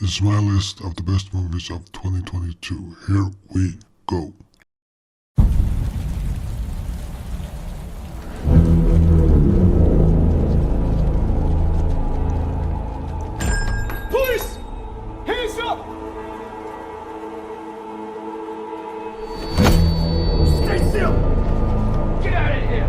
This is my list of the best movies of 2022. Here we go. Police! Hands up! Stay still! Get out of here!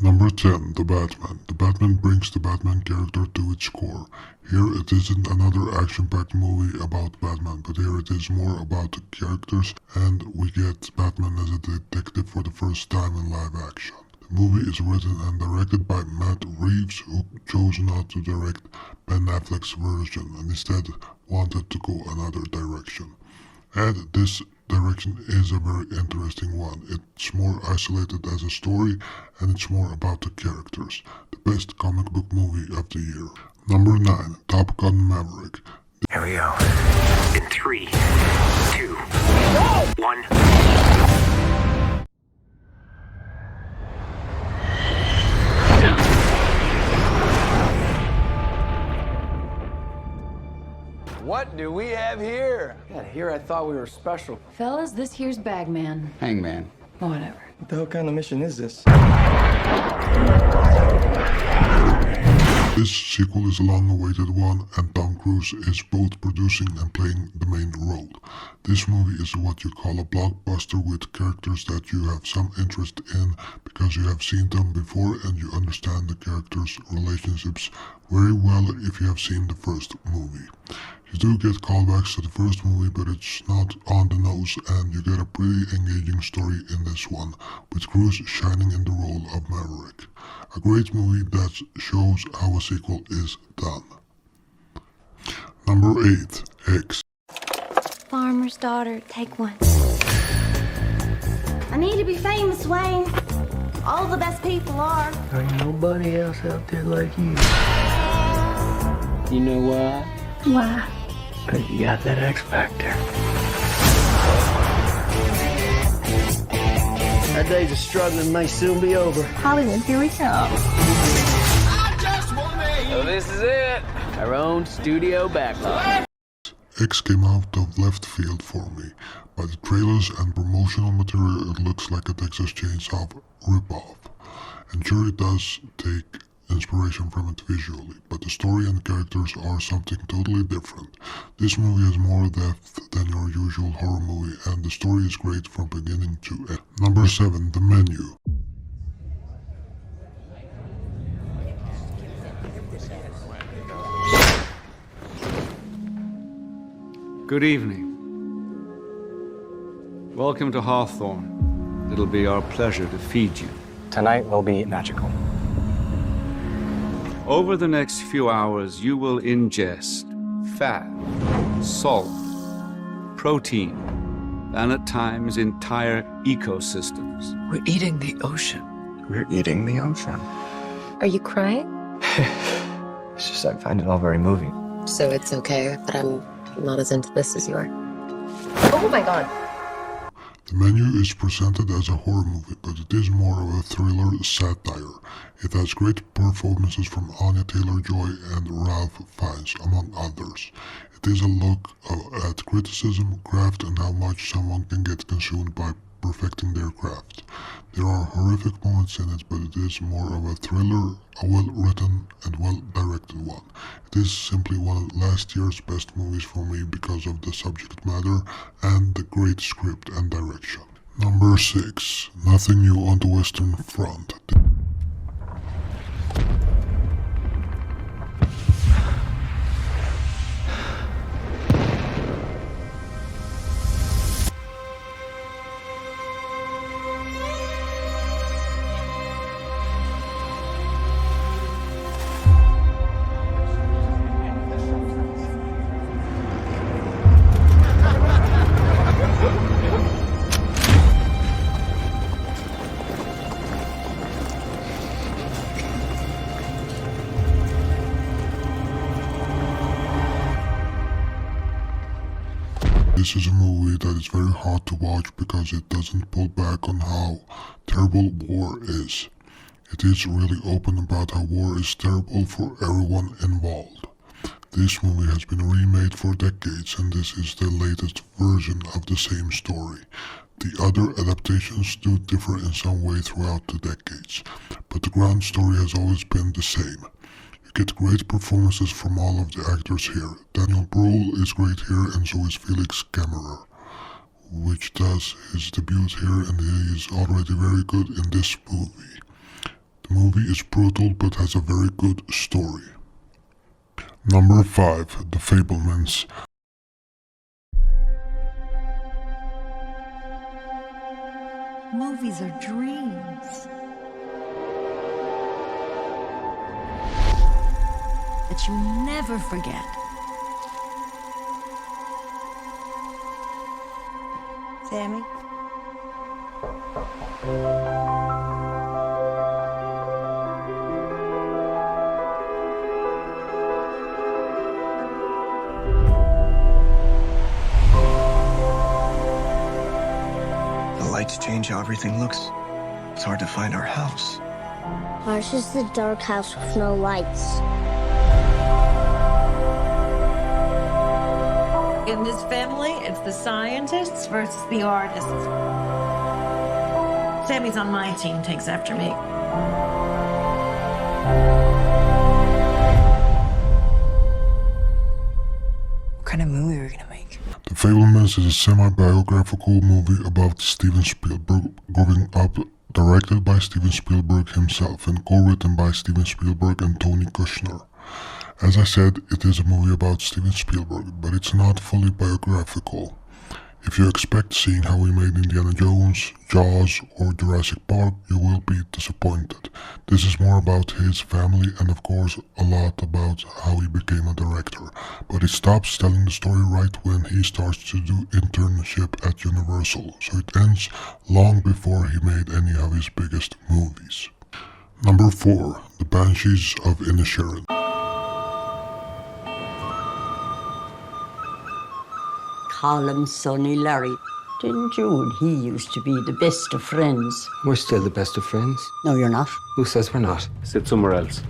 Number 10, The Batman. The Batman brings the Batman character to its core. Here it isn't another action-packed movie about Batman, but here it is more about the characters, and we get Batman as a detective for the first time in live action. The movie is written and directed by Matt Reeves, who chose not to direct Ben Affleck's version and instead wanted to go another direction. And this direction is a very interesting one. It's more isolated as a story and it's more about the characters. The best comic book movie of the year. Number 9, Top Gun Maverick. Here we go. In 3, 2, 1. What do we have here? God, here I thought we were special. Fellas, this here's Bagman. Hangman. Whatever. What the hell kind of mission is this? This sequel is a long-awaited one, and Tom Cruise is both producing and playing the main role. This movie is what you call a blockbuster with characters that you have some interest in because you have seen them before and you understand the characters' relationships very well if you have seen the first movie. You do get callbacks to the first movie, but it's not on the nose, and you get a pretty engaging story in this one, with Cruise shining in the role of Maverick. A great movie that shows how a sequel is done. Number 8, X. Farmer's daughter, take one. I need to be famous, Wayne. All the best people are. Ain't nobody else out there like you. You know why? Why? 'Cause you got that X Factor. Our days of struggling may soon be over. Hollywood, here we go. So this is it. Our own studio backlog. X came out of left field for me. By the trailers and promotional material, it looks like a Texas Chainsaw ripoff. And sure, it does take inspiration from it visually, but the story and characters are something totally different. This movie has more depth than your usual horror movie, and the story is great from beginning to end. Number 7, The Menu. Good evening. Welcome to Hawthorne. It'll be our pleasure to feed you. Tonight will be magical. Over the next few hours, you will ingest fat, salt, protein, and at times entire ecosystems. We're eating the ocean. We're eating the ocean. Are you crying? It's just I find it all very moving. So it's okay that I'm not as into this as you are. Oh my god. The Menu is presented as a horror movie, but it is more of a thriller satire. It has great performances from Anya Taylor-Joy and Ralph Fiennes, among others. It is a look at criticism, craft, and how much someone can get consumed by perfecting their craft. There are horrific moments in it, but it is more of a thriller, a well-written and well-directed one. It is simply one of last year's best movies for me because of the subject matter and the great script and direction. Number 6, Nothing New on the Western Front. This is a movie that is very hard to watch because it doesn't pull back on how terrible war is. It is really open about how war is terrible for everyone involved. This movie has been remade for decades, and this is the latest version of the same story. The other adaptations do differ in some way throughout the decades, but the ground story has always been the same. You get great performances from all of the actors here. Daniel Bruhl is great here, and so is Felix Kammerer, which does his debut here, and he is already very good in this movie. The movie is brutal but has a very good story. Number 5. The Fabelmans. Movies are dreams that you never forget. Sammy? Lights change how everything looks. It's hard to find our house. Ours is the dark house with no lights. In this family, it's the scientists versus the artists. Sammy's on my team, takes after me. What kind of movie are we gonna make? The Fabelmans is a semi-biographical movie about Steven Spielberg growing up, directed by Steven Spielberg himself and co-written by Steven Spielberg and Tony Kushner. As I said, it is a movie about Steven Spielberg, but it's not fully biographical. If you expect seeing how he made Indiana Jones, Jaws, or Jurassic Park, you will be disappointed. This is more about his family and of course a lot about how he became a director, but it stops telling the story right when he starts to do internship at Universal, so it ends long before he made any of his biggest movies. Number 4. The Banshees of Inisherin. Call Sonny Larry. Didn't you and he used to be the best of friends? We're still the best of friends. No, you're not. Who says we're not? Sit somewhere else.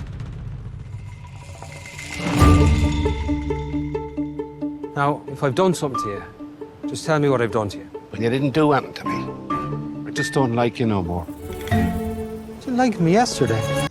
Now, if I've done something to you, just tell me what I've done to you. Well, you didn't do anything to me. I just don't like you no more. You didn't like me yesterday.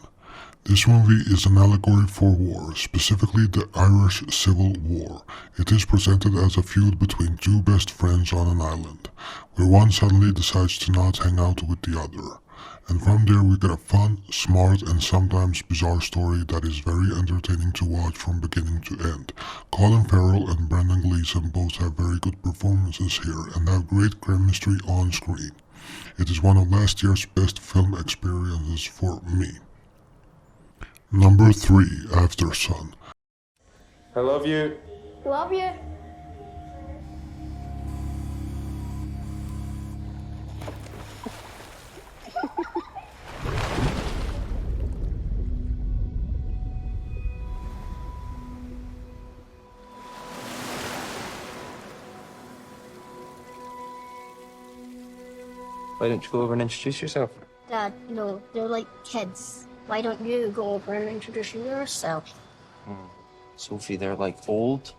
This movie is an allegory for war, specifically the Irish Civil War. It is presented as a feud between two best friends on an island, where one suddenly decides to not hang out with the other. And from there we get a fun, smart, and sometimes bizarre story that is very entertaining to watch from beginning to end. Colin Farrell and Brendan Gleeson both have very good performances here and have great chemistry on screen. It is one of last year's best film experiences for me. Number 3, Aftersun. I love you. Love you. Why don't you go over and introduce yourself? Dad, no, they're like kids. Why don't you go over and introduce yourself? Sophie, they're like old.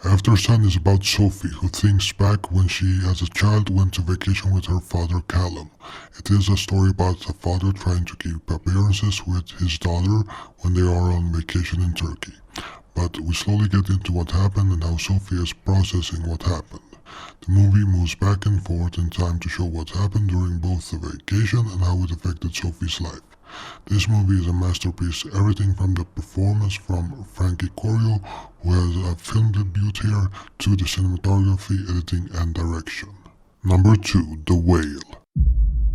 Aftersun is about Sophie, who thinks back when she as a child went to vacation with her father Callum. It is a story about the father trying to keep appearances with his daughter when they are on vacation in Turkey. But we slowly get into what happened and how Sophie is processing what happened. The movie moves back and forth in time to show what happened during both the vacation and how it affected Sophie's life. This movie is a masterpiece, everything from the performance from Frankie Corio, who has a film debut here, to the cinematography, editing and direction. Number 2, The Whale.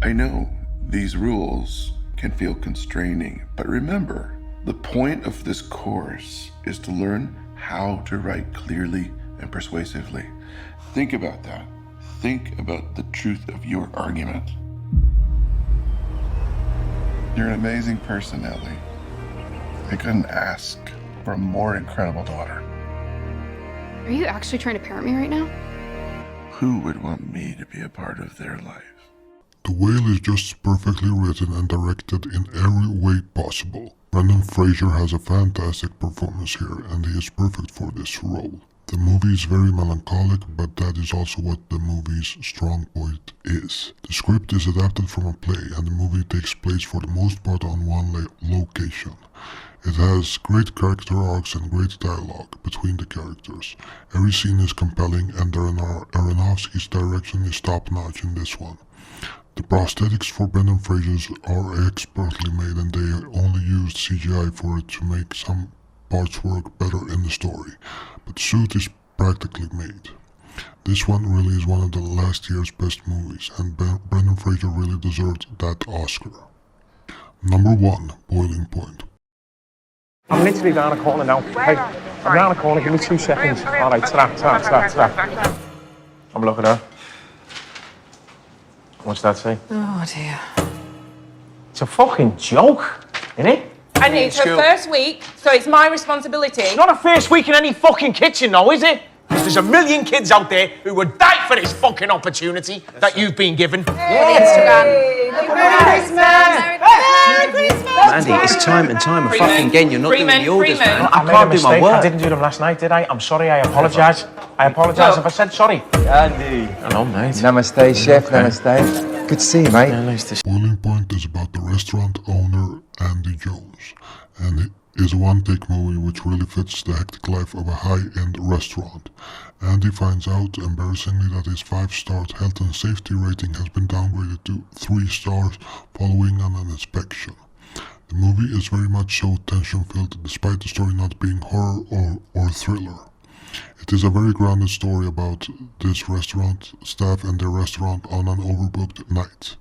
I know these rules can feel constraining, but remember, the point of this course is to learn how to write clearly and persuasively. Think about that. Think about the truth of your argument. You're an amazing person, Ellie. I couldn't ask for a more incredible daughter. Are you actually trying to parent me right now? Who would want me to be a part of their life? The Whale is just perfectly written and directed in every way possible. Brendan Fraser has a fantastic performance here, and he is perfect for this role. The movie is very melancholic, but that is also what the movie's strong point is. The script is adapted from a play, and the movie takes place for the most part on one location. It has great character arcs and great dialogue between the characters. Every scene is compelling, and Darren Aronofsky's direction is top-notch in this one. The prosthetics for Brendan Fraser are expertly made, and they only used CGI for it to make some parts work better in the story, but the suit is practically made. This one really is one of the last year's best movies, and Brendan Fraser really deserved that Oscar. Number 1, Boiling Point. I'm literally down a corner now. Hey, I'm round a corner, give me 2 seconds. Alright, ta-da. I'm looking at her. What's that say? Oh dear. It's a fucking joke, isn't it? And it's her first week, so it's my responsibility. It's not a first week in any fucking kitchen, though, is it? There's a million kids out there who would die for this fucking opportunity that you've been given. Hey. Merry Christmas! Mandy, it's time and time fucking again. You're not doing the orders, man. I can't do my work. I didn't do them last night, did I? I'm sorry, I apologise. I apologise if I said sorry. Andy. Hello, mate. Namaste, chef. Namaste. Good to see you, mate. Yeah, nice to see you. Boiling Point is about the restaurant owner Andy Jones, and it is a one-take movie which really fits the hectic life of a high-end restaurant. Andy finds out, embarrassingly, that his 5-star health and safety rating has been downgraded to 3 stars following an inspection. The movie is very much so tension-filled, despite the story not being horror or thriller. It is a very grounded story about this restaurant staff and their restaurant on an overbooked night.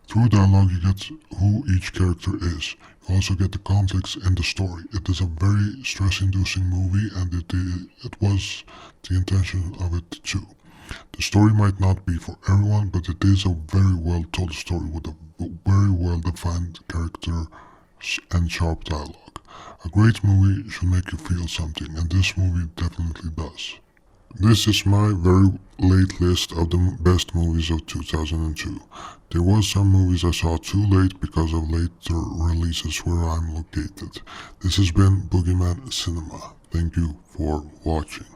Through dialogue you get who each character is. You also get the conflicts in the story. It is a very stress-inducing movie, and it was the intention of it too. The story might not be for everyone, but it is a very well-told story with a very well-defined character and sharp dialogue. A great movie should make you feel something, and this movie definitely does. This is my very late list of the best movies of 2002. There was some movies I saw too late because of later releases where I'm located. This has been Boogeyman Cinema. Thank you for watching.